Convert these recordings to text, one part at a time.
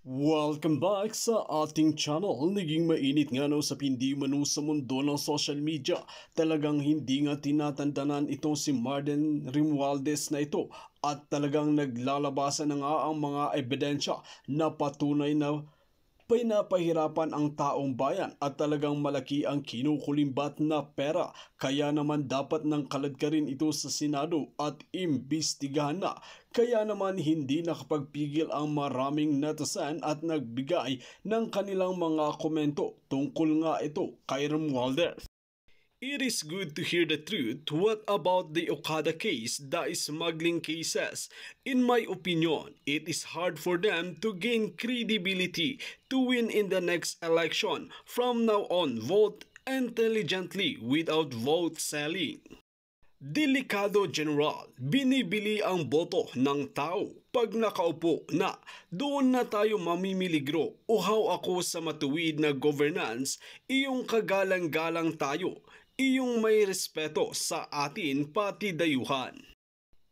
Welcome back sa ating channel. Naging mainit nga no sa hindi manu sa mundo ng social media. Talagang hindi nga tinatantanan itong si Martin Romualdez na ito at talagang naglalabasan na nga ang mga ebidensya na patunay na pinapahirapan ang taong bayan at talagang malaki ang kinukulimbat na pera. Kaya naman dapat nang kaladkarin ito sa Senado at imbestigahan na. Kaya naman hindi nakapagpigil ang maraming netizen at nagbigay ng kanilang mga komento tungkol nga ito kay Romualdez. It is good to hear the truth. What about the Okada case, the smuggling cases? In my opinion, it is hard for them to gain credibility to win in the next election. From now on, vote intelligently without vote selling. Delikado General, binibili ang boto ng tao. Pag nakaupo na, doon na tayo mamimiligro. Uhaw ako sa matuwid na governance, iyong kagalang-galang tayo, iyong may respeto sa atin pati dayuhan.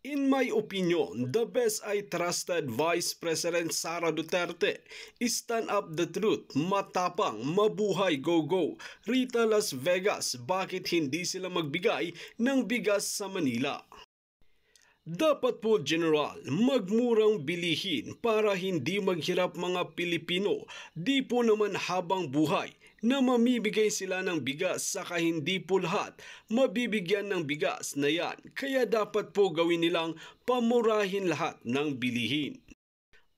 In my opinion, the best I trusted Vice President Sara Duterte. Stand up the truth, matapang, mabuhay, go-go. Rita Las Vegas, bakit hindi sila magbigay ng bigas sa Manila? Dapat po, General, magmurang bilihin para hindi maghirap mga Pilipino. Di po naman habang buhay na mamibigay sila ng bigas saka hindi po lahat mabibigyan ng bigas na yan. Kaya dapat po gawin nilang pamurahin lahat ng bilihin.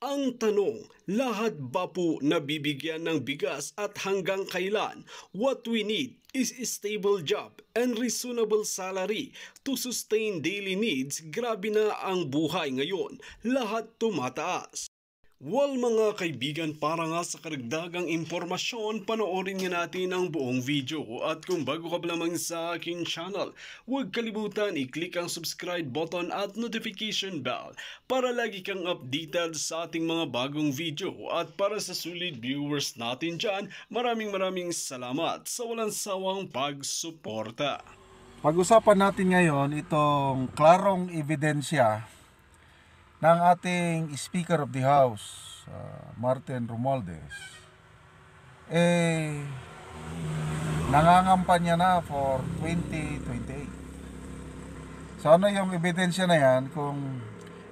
Ang tanong, lahat ba po nabibigyan ng bigas at hanggang kailan? What we need is a stable job and reasonable salary to sustain daily needs. Grabe na ang buhay ngayon, lahat tumataas. Well mga kaibigan, para nga sa karagdagang impormasyon, panoorin nga natin ang buong video. At kung bago ka pa lamang sa aking channel, huwag kalimutan i-click ang subscribe button at notification bell para lagi kang updated sa ating mga bagong video. At para sa sulit viewers natin dyan, maraming salamat sa walang sawang pagsuporta. Pag-usapan natin ngayon itong klarong ebidensya ng ating Speaker of the House, Martin Romualdez. Nangangampanya na for 2028. So ano yung ebidensya na yan? Kung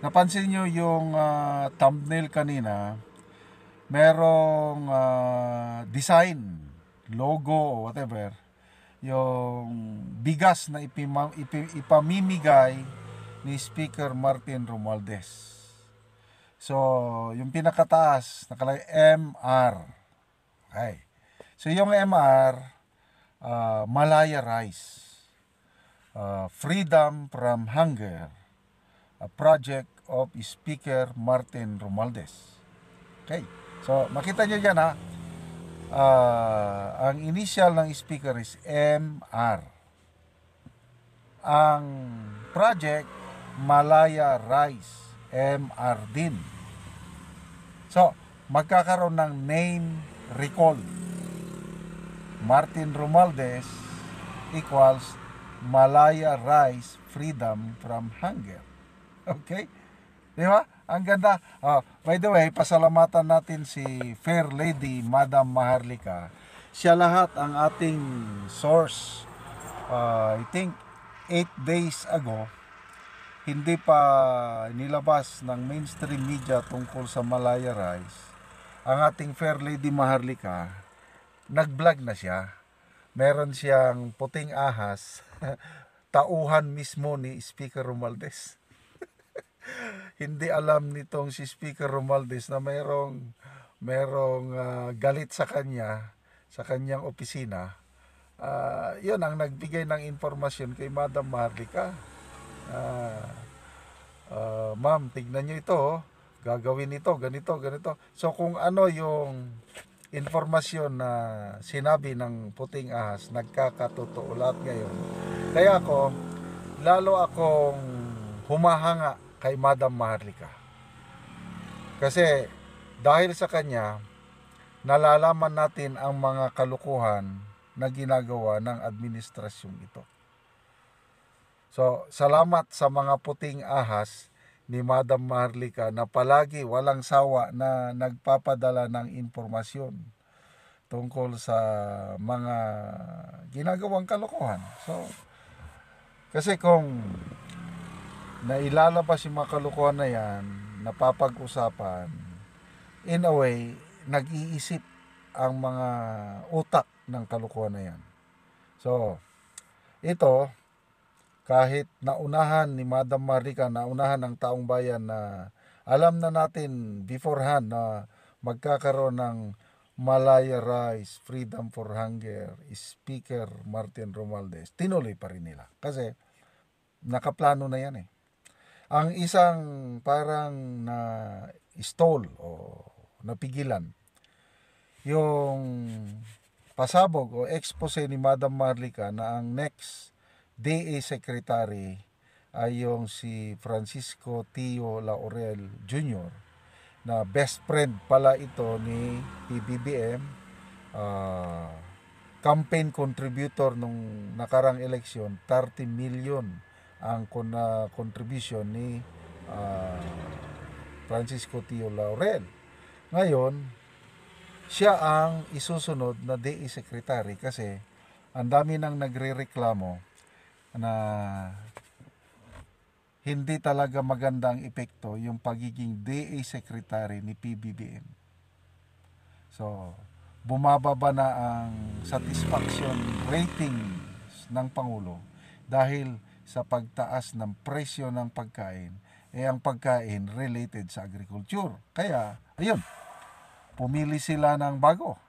napansin nyo yung thumbnail kanina, merong design, logo o whatever, yung bigas na ipamimigay ni Speaker Martin Romualdez. So, yung pinakataas, nakalagay MR. Okay. So, yung MR, Malaya Rice. Freedom from Hunger. A project of Speaker Martin Romualdez. Okay. So, makita nyo dyan ha. Ang initial ng speaker is MR. Ang project, Malaya Rice, MR din. So, magkakaroon ng name recall. Martin Romualdez equals Malaya Rice, Freedom from Hunger. Okay? Di ba? Ang ganda. By the way, pasalamatan natin si Fair Lady, Madam Maharlika. Siya lahat ang ating source. I think 8 days ago, hindi pa nilabas ng mainstream media tungkol sa Malaya Rice. Ang ating Fair Lady Maharlika, nag-vlog na siya. Meron siyang puting ahas, tauhan mismo ni Speaker Romualdez. Hindi alam nitong si Speaker Romualdez na merong galit sa kanya, sa kanyang opisina. Yun ang nagbigay ng informasyon kay Madam Maharlika. Ma'am, tignan nyo ito, gagawin ito, ganito. So kung ano yung informasyon na sinabi ng puting ahas, nagkakatotoo lahat ngayon. Kaya lalo akong humahanga kay Madam Maharlika. Kasi dahil sa kanya, nalalaman natin ang mga kalukuhan na ginagawa ng administrasyong ito. So, salamat sa mga puting ahas ni Madam Maharlika na palagi walang sawa na nagpapadala ng impormasyon tungkol sa mga ginagawang kalokohan. So, kasi kung nailalabas yung mga kalokohan na yan, napapag-usapan, in a way, nag-iisip ang mga utak ng kalokohan na yan. So, ito, kahit naunahan ni Madam Maharlika, naunahan ng taong bayan na alam na natin beforehand na magkakaroon ng Malaya Rise, Freedom for Hunger, Speaker Martin Romualdez, tinuloy pa rin nila. Kasi nakaplano na yan eh. Ang isang parang na stall o napigilan, yung pasabog o expose ni Madam Maharlika na ang next DA Secretary ay yung si Francisco Tio Laurel Jr. na best friend pala ito ni PBBM, campaign contributor nung nakarang eleksyon, 30 million ang contribution ni Francisco Tio Laurel. Ngayon, siya ang isusunod na DA Secretary kasi ang dami nang nagrereklamo na hindi talaga magandang epekto yung pagiging DA Secretary ni PBBM. So, bumababa na ang satisfaction ratings ng Pangulo dahil sa pagtaas ng presyo ng pagkain, ang pagkain related sa agriculture. Kaya, ayun, pumili sila ng bago.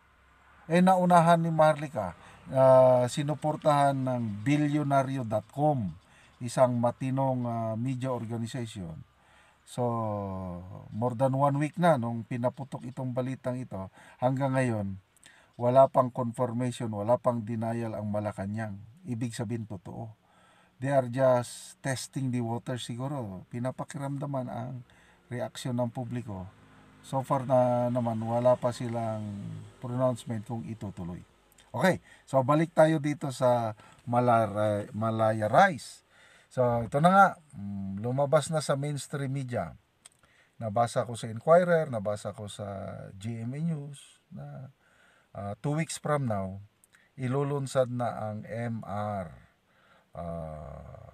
Naunahan ni Maharlika, sinuportahan ng Billionario.com, isang matinong media organization. So, more than 1 week na nung pinaputok itong balitang ito, hanggang ngayon, wala pang confirmation, wala pang denial ang Malacanang. Ibig sabihin totoo. They are just testing the water siguro. Pinapakiramdaman ang reaksyon ng publiko. So far na naman, wala pa silang pronouncement kung itutuloy. Okay, so balik tayo dito sa Malaya Rise. So ito na nga, lumabas na sa mainstream media. Nabasa ko sa Inquirer, nabasa ko sa GMA News na 2 weeks from now, ilulunsad na ang MR,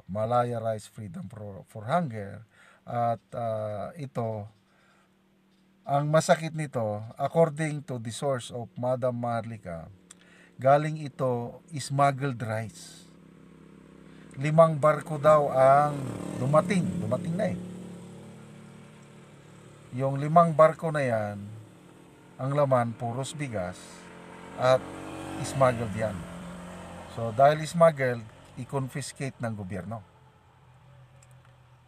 Malaya Rise Freedom for Hunger. At ito, ang masakit nito, according to the source of Madam Maharlika, galing ito smuggled rice. 5 barko daw ang dumating na eh. Yung 5 barko na yan, ang laman puros bigas at smuggled yan. So dahil smuggled, i-confiscate ng gobyerno.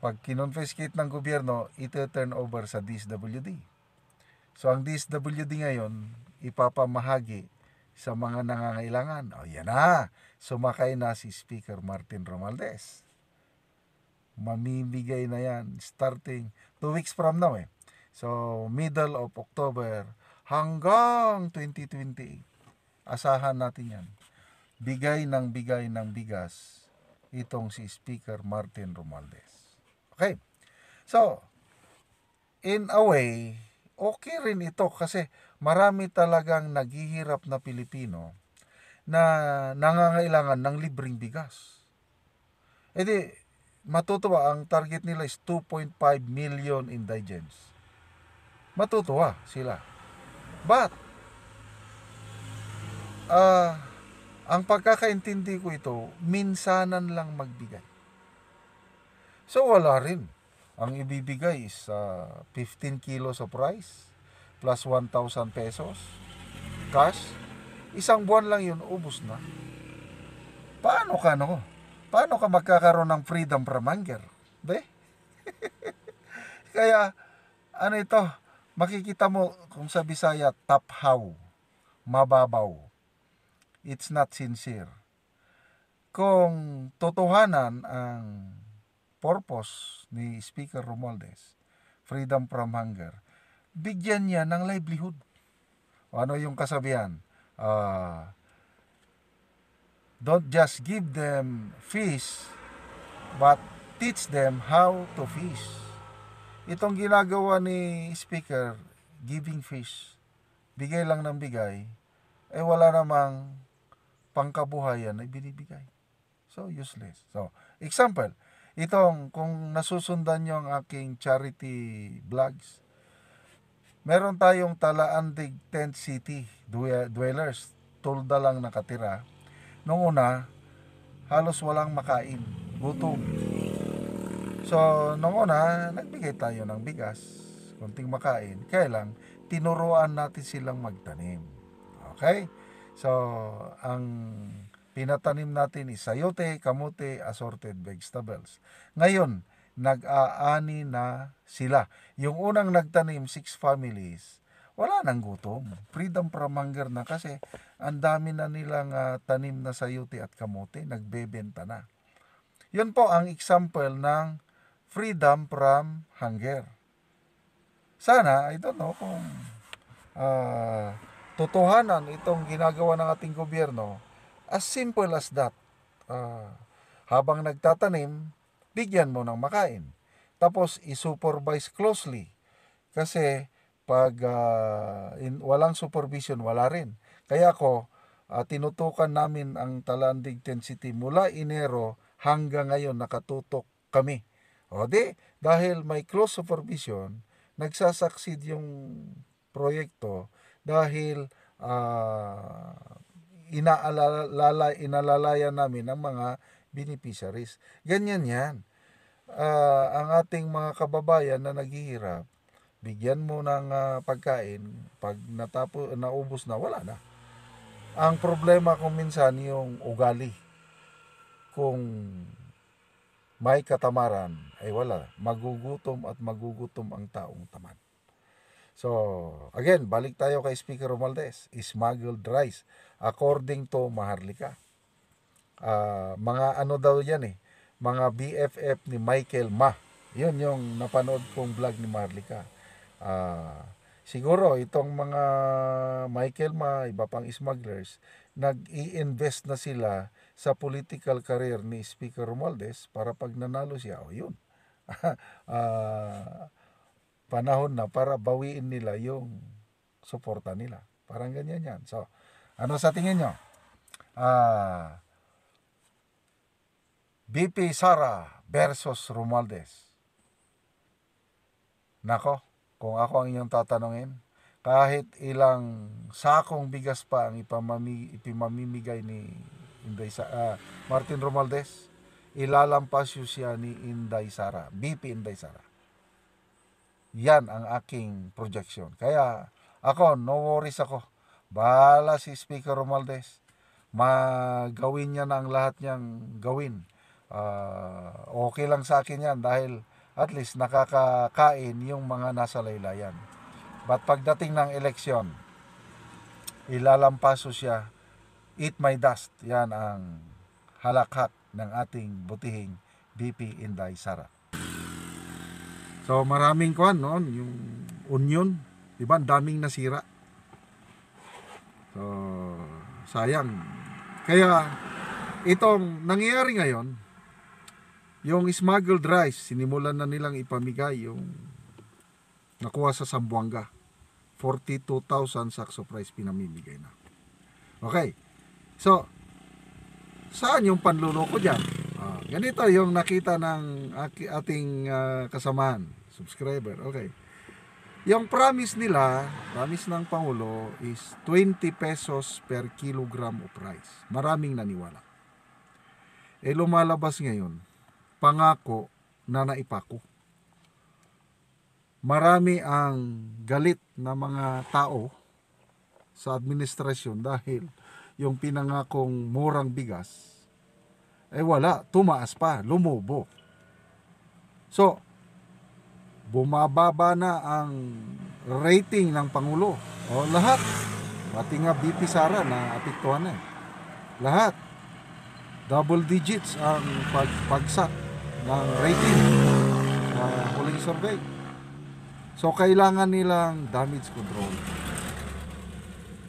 Pag kinonfiscate ng gobyerno, ito turn over sa DSWD. So ang DSWD ngayon, ipapamahagi sa mga nangangailangan. O yan na, sumakay na si Speaker Martin Romualdez. Mamimigay na yan starting 2 weeks from now eh. So middle of October hanggang 2028. Asahan natin yan. Bigay ng bigas itong si Speaker Martin Romualdez. Okay. So, in a way, okay rin ito kasi marami talagang naghihirap na Pilipino na nangangailangan ng libreng bigas. Di, matutuwa, ang target nila is 2.5 million indigents. Matutuwa sila. But, ang pagkakaintindi ko ito, minsanan lang magbigay. So wala rin. Ang ibibigay is 15 kilos of rice plus 1,000 pesos cash. Isang buwan lang yun, ubos na. Paano ka magkakaroon ng freedom from hunger? Be? Kaya, ano ito, makikita mo kung sa Bisaya, taphaw, mababaw. It's not sincere. Kung totohanan ang purpose ni Speaker Romualdez, freedom from hunger, bigyan niya ng livelihood. O ano yung kasabihan? Don't just give them fish, but teach them how to fish. itong ginagawa ni Speaker, giving fish, bigay lang ng bigay, wala namang pangkabuhayan na binibigay. So, useless. So, example, itong kung nasusundan nyo ang aking charity vlogs, meron tayong Talaandig Tent City dwellers, tulda lang nakatira. Nung una, halos walang makain, gutom. So, nung una, nagbigay tayo ng bigas, kunting makain. Kaya lang, tinuruan natin silang magtanim. Okay? So, ang pinatanim natin is sayote, kamote, assorted vegetables. Ngayon, nag-aani na sila. Yung unang nagtanim, 6 families, wala nang gutom. Freedom from hunger na kasi ang dami na nilang tanim na sayote at kamote, nagbebenta na. Yun po ang example ng freedom from hunger. Sana, I don't know kung totohanan itong ginagawa ng ating gobyerno, as simple as that. Habang nagtatanim, bigyan mo ng makain. Tapos, isupervise closely. Kasi, pag walang supervision, wala rin. Kaya ako, tinutukan namin ang Talandig Tent City mula Enero hanggang ngayon nakatutok kami. O dahil may close supervision, nagsasucceed yung proyekto dahil inalalayan namin ang mga beneficiaries. Ganyan yan. Ang ating mga kababayan na naghihirap, bigyan mo ng pagkain, pag naubos na, wala na. Ang problema kung minsan yung ugali. Kung may katamaran, ay wala. Magugutom at magugutom ang taong tamad. So, again, balik tayo kay Speaker Romualdez. Smuggled rice. According to Maharlika. Mga ano daw yan mga BFF ni Michael Ma. Yun yung napanood kong vlog ni Maharlika. Siguro itong mga Michael Ma, iba pang smugglers, nag-i-invest na sila sa political career ni Speaker Romualdez para pag nanalo siya, yun. Panahon na para bawiin nila yung suporta nila. Parang ganyan yan. So, ano sa tingin nyo? BP Sara versus Romualdez. Nako, kung ako ang inyong tatanungin, kahit ilang sakong bigas pa ang ipamamimigay ni Martin Romualdez, ilalampas siya ni Inday Sara, BP Inday Sara. Yan ang aking projection. Kaya ako, no worries ako. Bahala si Speaker Romualdez. Magawin niya na ang lahat niyang gawin. Okay lang sa akin yan dahil at least nakakakain yung mga nasa laylayan. But pagdating ng eleksyon, ilalampaso siya, eat my dust. Yan ang halakhak ng ating butihing BP Inday Sara. So maraming kuan noon, yung onion, di ba? Daming nasira. So sayang. Kaya itong nangyayari ngayon, yung smuggled rice, sinimulan na nilang ipamigay yung nakuha sa Zamboanga. 42,000 sacks of rice pinamimigay na. Okay. So, saan yung panluloko dyan? Ganito yung nakita ng ating kasamahan, subscriber. Okay. Yung promise nila, promise ng Pangulo is 20 pesos per kilogram of rice. Maraming naniwala. Lumalabas ngayon, pangako na naipako. Marami ang galit na mga tao sa administrasyon dahil yung pinangakong murang bigas, wala, tumaas pa, lumubo. So, bumababa na ang rating ng Pangulo. Lahat, pati nga BP Sara na apektuhan na. Lahat, double digits ang pagbagsak ng rating sa huling survey. So, kailangan nilang damage control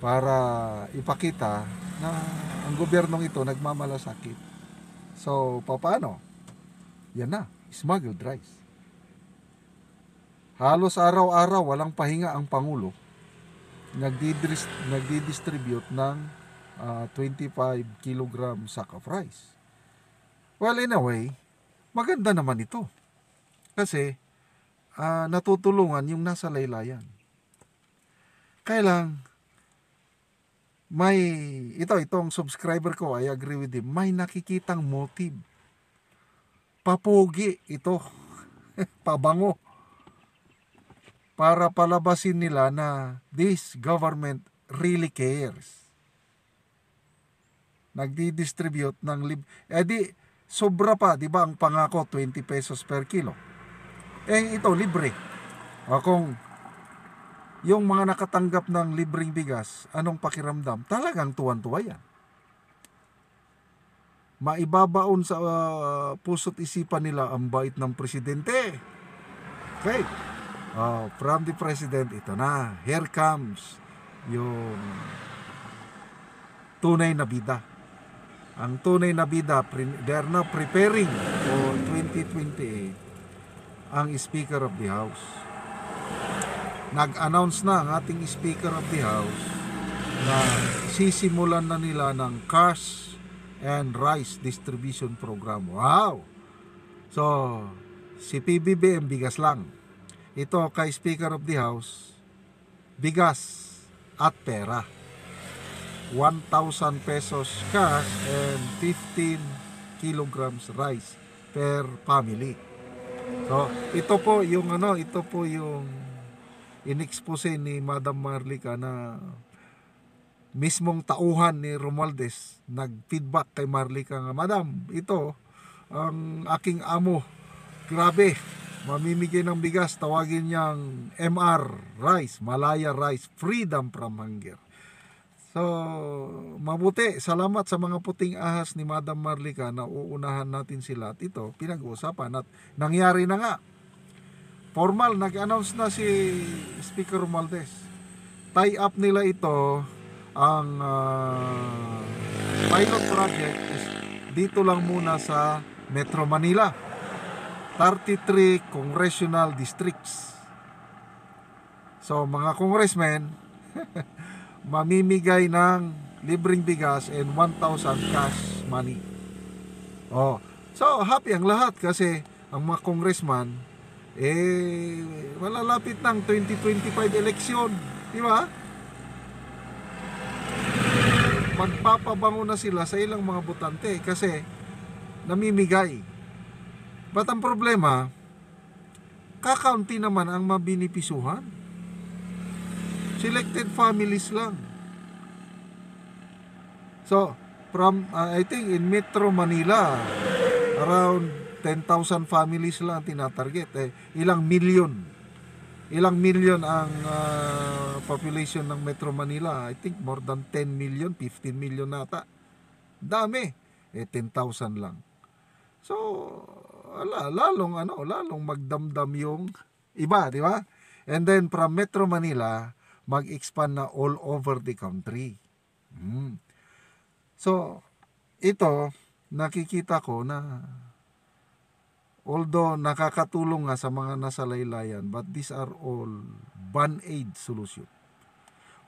para ipakita na ang gobyernong ito nagmamalasakit. So, paano? Yan na, smuggled rice. halos araw-araw walang pahinga ang Pangulo, nagdi-distribute ng 25 kilogram sack of rice. Well, in a way, maganda naman ito. Kasi natutulungan yung nasa laylayan. Kaya lang, itong subscriber ko, I agree with him, may nakikitang motive. Papugi ito, pabango, para palabasin nila na this government really cares. Nagdi-distribute ng sobra pa, di ba ang pangako 20 pesos per kilo. Ito libre. Kung yung mga nakatanggap ng libreng bigas, anong pakiramdam? Talagang tuwan-tuwa yan. Maibabaon sa puso't isipan nila ang bait ng presidente. Okay. From the president, ito na. Here comes yung tunay na bida. Ang tunay na bida, they're now preparing for 2028 ang Speaker of the House. Nag-announce na ang ating Speaker of the House na sisimulan na nila ng cash and rice distribution program. Wow! So, si PBBM bigas lang. Ito kay Speaker of the House, bigas at pera. 1,000 pesos cash and 15 kilograms rice per family. So, ito po yung inexpose ni Madam Marlica na mismong tauhan ni Romualdez nag-feedback kay Marlica nga, Madam, ito ang aking amo, grabe, mamimigay ng bigas, tawagin niyang MR rice, Malaya rice, freedom from hunger. So, mabuti, salamat sa mga puting ahas ni Madam Marlica na uunahan natin sila at ito pinag-uusapan at nangyari na nga. Formal, nag-announce na si Speaker Romualdez. Tie-up nila ito, ang pilot project is dito lang muna sa Metro Manila. 33 congressional districts. So, mga congressmen, mamimigay ng libreng bigas and 1,000 cash money. So, happy ang lahat kasi ang mga congressman, malalapit ng 2025 eleksyon, di ba? Magpapabango na sila sa ilang mga botante kasi namimigay. But ang problema, kakaunti naman ang mabinipisuhan. Selected families lang. So, from I think in Metro Manila, around 10,000 families lang tinatarget. Ilang million ang population ng Metro Manila. I think more than 10 million, 15 million nata. Dami. 10,000 lang. So, lalong magdamdam yung iba, di ba? And then from Metro Manila, mag-expand na all over the country. So, ito, nakikita ko na although nakakatulong nga sa mga nasa laylayan, but these are all band-aid solution.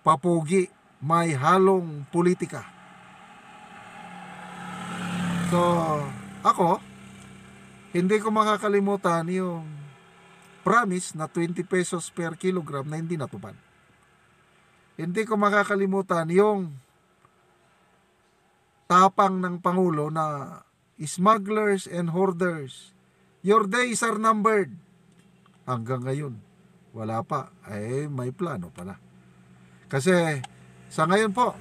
Papugi, may halong politika. So, ako, hindi ko makakalimutan yung promise na 20 pesos per kilogram na hindi natupad. Hindi ko makakalimutan yung tapang ng Pangulo na smugglers and hoarders, your days are numbered. Hanggang ngayon, wala pa. May plano pala. Kasi sa ngayon po,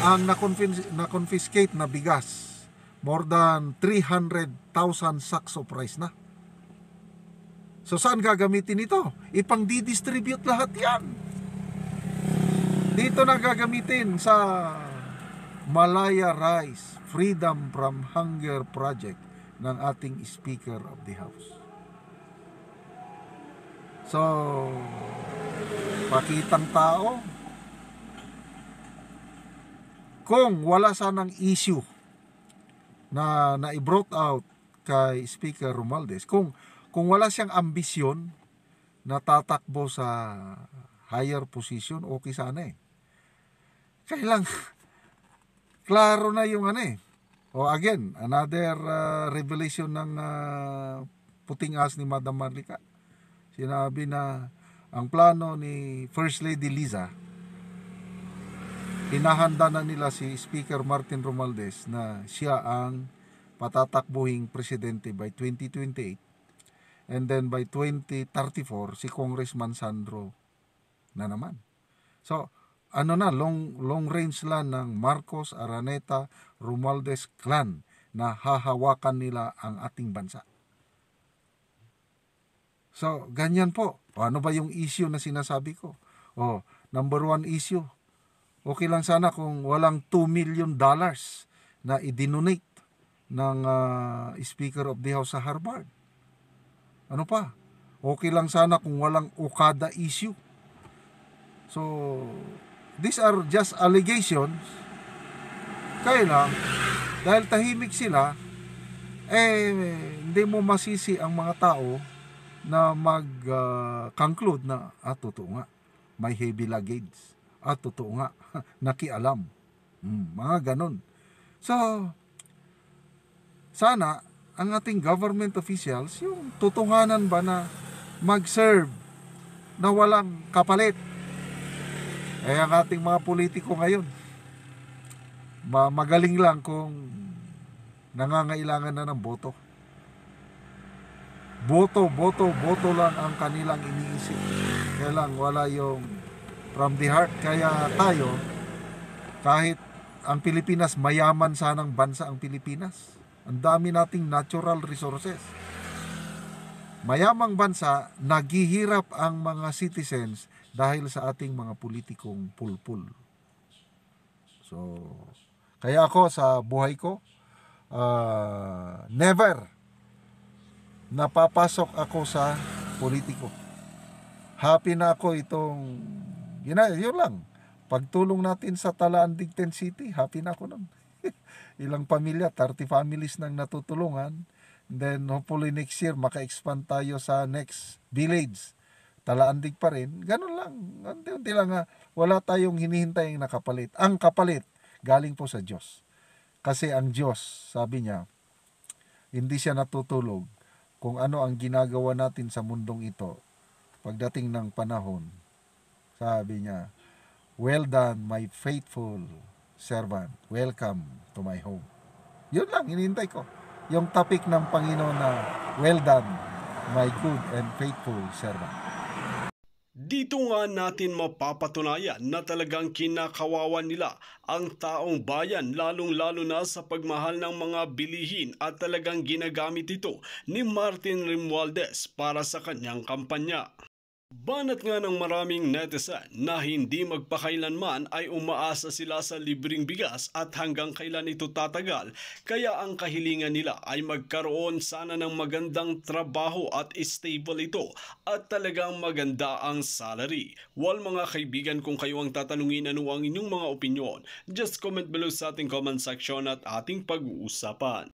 ang na-confiscate na bigas, more than 300,000 sacks of rice na. So saan gagamitin ito? Ipang-distribute lahat yan. Dito na gagamitin sa Malaya Rice, Freedom from Hunger Project ng ating Speaker of the House. So, pakitang tao, kung wala sanang issue na i-brought out kay Speaker Romualdez, kung wala siyang ambisyon natatakbo sa higher position, okay sana eh. Kailang, klaro na yung ano eh. O again, another revelation ng puting as ni Madam Marlica. Sinabi na ang plano ni First Lady Liza, hinahanda na nila si Speaker Martin Romualdez na siya ang patatakbuhing presidente by 2028. And then by 2034, si Congressman Sandro na naman. So, ano na, long range lang ng Marcos, Araneta, Romualdez clan na hahawakan nila ang ating bansa. So, ganyan po. Ano ba yung issue na sinasabi ko? Number one issue. Okay lang sana kung walang $2 million na idinonate ng Speaker of the House sa Harvard. Ano pa? Okay lang sana kung walang Okada issue. So, these are just allegations. Kaya lang, dahil tahimik sila, hindi mo masisi ang mga tao na mag-conclude na, totoo nga, may heavy luggage. Totoo nga, nakialam. Mga ganon. So, sana, ang ating government officials, yung tutunganan ba na mag-serve na walang kapalit. Ang ating mga politiko ngayon, magaling lang kung nangangailangan na ng boto. Boto lang ang kanilang iniisip. Kaya lang wala yung from the heart. Kaya tayo, kahit ang Pilipinas, mayaman sanang bansa ang Pilipinas. Ang dami nating natural resources. Mayamang bansa, naghihirap ang mga citizens dahil sa ating mga politikong pulpul. So, kaya ako sa buhay ko, never napapasok ako sa politiko. Happy na ako itong, yun lang. Pagtulong natin sa Talaan Digten City, happy na ako nun. Ilang pamilya, 30 families nang natutulungan. Then hopefully next year maka-expand tayo sa next village. Talaandig pa rin. Ganun lang. Unti-unti lang wala tayong hinihintay na kapalit. Ang kapalit galing po sa Diyos. Kasi ang Diyos, sabi niya, hindi siya natutulog kung ano ang ginagawa natin sa mundong ito. Pagdating ng panahon, sabi niya, well done, my faithful servant, welcome to my home. Yun lang, hinihintay ko. Yung topic ng Panginoon na, well done, my good and faithful servant. Dito nga natin mapapatunayan na talagang kinakawawa nila ang taong bayan, lalong-lalo na sa pagmahal ng mga bilihin at talagang ginagamit ito ni Martin Romualdez para sa kanyang kampanya. Banat nga ng maraming netizen na hindi magpakailanman ay umaasa sila sa libreng bigas at hanggang kailan ito tatagal, kaya ang kahilingan nila ay magkaroon sana ng magandang trabaho at stable ito at talagang maganda ang salary. Well mga kaibigan, kung kayo ang tatanungin ano ang inyong mga opinyon, just comment below sa ating comment section at ating pag-uusapan.